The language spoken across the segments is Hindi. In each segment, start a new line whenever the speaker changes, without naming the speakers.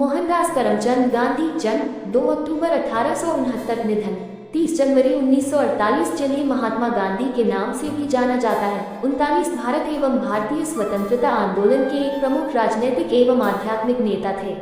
मोहनदास करमचंद गांधी जन्म 2 अक्टूबर 1869 निधन 30 जनवरी 1948। जिन्हें महात्मा गांधी के नाम से भी जाना जाता है, 39 भारत एवं भारतीय स्वतंत्रता आंदोलन के एक प्रमुख राजनीतिक एवं आध्यात्मिक नेता थे।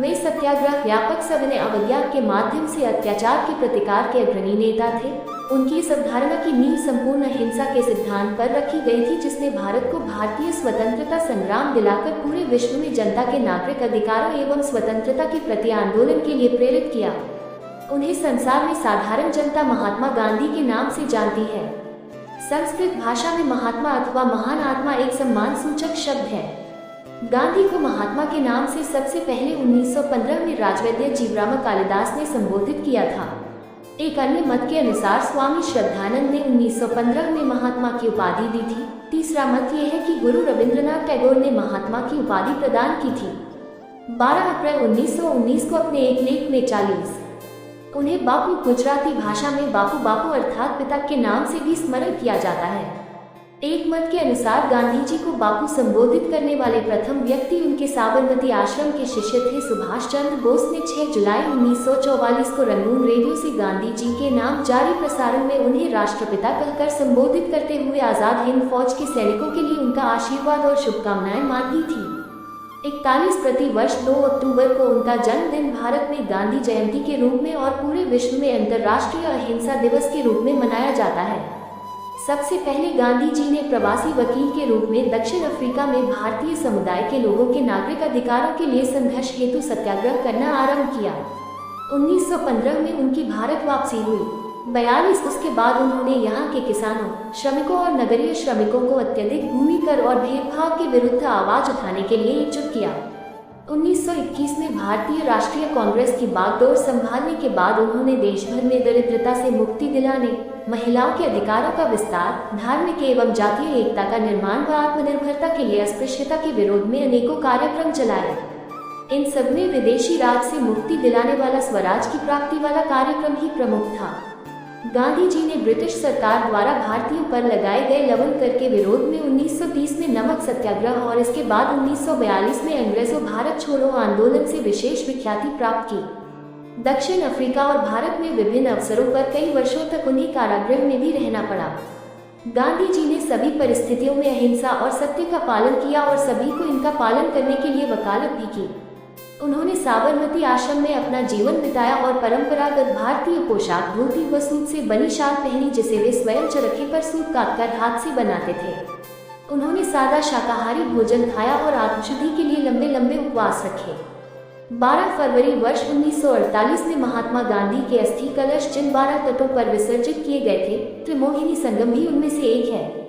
वे सत्याग्रह, व्यापक सविनय अवज्ञा के माध्यम से अत्याचार के प्रतिकार के अग्रणी नेता थे। उनकी इस अवधारणा की नींव संपूर्ण अहिंसा के सिद्धांत पर रखी गई थी, जिसने भारत को भारतीय स्वतंत्रता संग्राम दिलाकर पूरे विश्व में जनता के नागरिक अधिकारों एवं स्वतंत्रता के प्रति आंदोलन के लिए प्रेरित किया। उन्हें संसार में साधारण जनता महात्मा गांधी के नाम से जानती है। संस्कृत भाषा में महात्मा अथवा महान आत्मा एक सम्मान सूचक शब्द है। गांधी को महात्मा के नाम से सबसे पहले 1915 में राजवैद्य जीवराम कालिदास ने संबोधित किया था। एक अन्य मत के अनुसार स्वामी श्रद्धानंद ने 1915 में महात्मा की उपाधि दी थी। तीसरा मत यह है कि गुरु रविंद्रनाथ टैगोर ने महात्मा की उपाधि प्रदान की थी। 12 अप्रैल 1919 को अपने एक लेख में 40 उन्हें बापू, गुजराती भाषा में बापू बापू अर्थात पिता के नाम से भी स्मरण किया जाता है। एक मत के अनुसार गांधी जी को बापू संबोधित करने वाले प्रथम व्यक्ति उनके साबरमती आश्रम के शिष्य थे सुभाष चंद्र बोस ने 6 जुलाई 1944 को रंगून रेडियो से गांधी जी के नाम जारी प्रसारण में उन्हें राष्ट्रपिता कहकर संबोधित करते हुए आजाद हिंद फौज के सैनिकों के लिए उनका आशीर्वाद और शुभकामनाएं मांगी थी। 41 प्रति वर्ष 2 अक्टूबर को उनका जन्मदिन भारत में गांधी जयंती के रूप में और पूरे विश्व में अंतर्राष्ट्रीय अहिंसा दिवस के रूप में मनाया जाता है। सबसे पहले गांधी जी ने प्रवासी वकील के रूप में दक्षिण अफ्रीका में भारतीय समुदाय के लोगों के नागरिक अधिकारों के लिए संघर्ष हेतु सत्याग्रह करना आरंभ किया। 1915 में उनकी भारत वापसी हुई। 42 उसके बाद उन्होंने यहाँ के किसानों, श्रमिकों और नगरीय श्रमिकों को अत्यधिक भूमि कर और भेदभाव के विरुद्ध आवाज उठाने के लिए एकजुट किया। 1921 में भारतीय राष्ट्रीय कांग्रेस की बागडोर संभालने के बाद उन्होंने देश भर में दरिद्रता से मुक्ति दिलाने, महिलाओं के अधिकारों का विस्तार, धार्मिक एवं जातीय एकता का निर्माण व आत्मनिर्भरता के लिए अस्पृश्यता के विरोध में अनेकों कार्यक्रम चलाए। इन सब में विदेशी राज से मुक्ति दिलाने वाला स्वराज की प्राप्ति वाला कार्यक्रम ही प्रमुख था। गांधी जी ने ब्रिटिश सरकार द्वारा भारतीयों पर लगाए गए लवण कर के विरोध में 1930 में नमक सत्याग्रह और इसके बाद 1942 में अंग्रेजों भारत छोड़ो आंदोलन से विशेष विख्याति प्राप्त की। दक्षिण अफ्रीका और भारत में विभिन्न अवसरों पर कई वर्षों तक उन्हें कारागृह में भी रहना पड़ा। गांधी जी ने सभी परिस्थितियों में अहिंसा और सत्य का पालन किया और सभी को इनका पालन करने के लिए वकालत भी की। उन्होंने साबरमती आश्रम में अपना जीवन बिताया और परंपरागत भारतीय पोशाक धोती व सूत से बनी शाल पहनी, जिसे वे स्वयं चरखे पर सूत काटकर हाथ से बनाते थे। उन्होंने सादा शाकाहारी भोजन खाया और आत्मशुद्धि के लिए लंबे लंबे उपवास रखे। 12 फरवरी वर्ष 1948 में महात्मा गांधी के अस्थि कलश जिन 12 तटों पर विसर्जित किए गए थे, त्रिमोहिनी संगम भी उनमें से एक है।